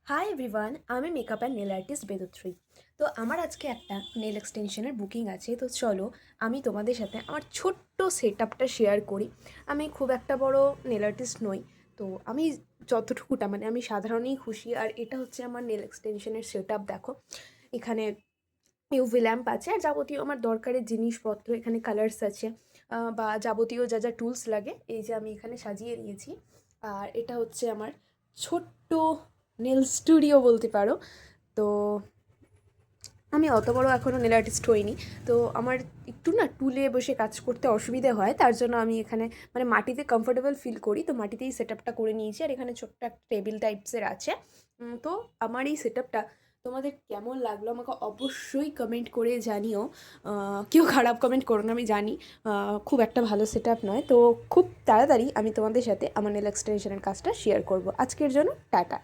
Hi everyone, আমি makeup and nail artist বেদত্রী। তো আমার আজকে একটা নেল এক্সটেনশনের বুকিং আছে। তো চলো আমি তোমাদের সাথে আমার ছোট্ট সেট আপটা শেয়ার করি। আমি খুব একটা বড় নেল আর্টিস্ট নই, তো আমি যতটুকুটা মানে আমি সাধারণই খুশি। আর এটা হচ্ছে আমার নেল এক্সটেনশনের সেট আপ। দেখো, এখানে ইউভি ল্যাম্প আছে আর যাবতীয় আমার দরকারের জিনিসপত্র, এখানে কালার্স আছে বা যাবতীয় যা যা টুলস লাগে এই যে আমি এখানে সাজিয়ে নিয়েছি। আর এটা হচ্ছে আমার ছোট্ট নেল স্টুডিও বলতে পারো। তো আমি অত বড় এখনও নেল আর্টিস্ট হইনি, তো আমার একটু না টুলে বসে কাজ করতে অসুবিধে হয়, তার জন্য আমি এখানে মানে মাটিতে কমফোর্টেবল ফিল করি, তো মাটিতেই সেট আপটা করে নিয়েছি। আর এখানে ছোট্ট একটা টেবিল টাইপসের আছে। তো আমার এই সেট আপটা তোমাদের কেমন লাগলো আমাকে অবশ্যই কমেন্ট করে জানিও। কেউ খারাপ কমেন্ট করো না, আমি জানি খুব একটা ভালো সেট আপ নয়। তো খুব তাড়াতাড়ি আমি তোমাদের সাথে আমার নেল এক্সটেনশনের কাজটা শেয়ার করব। আজকের জন্য টাটা।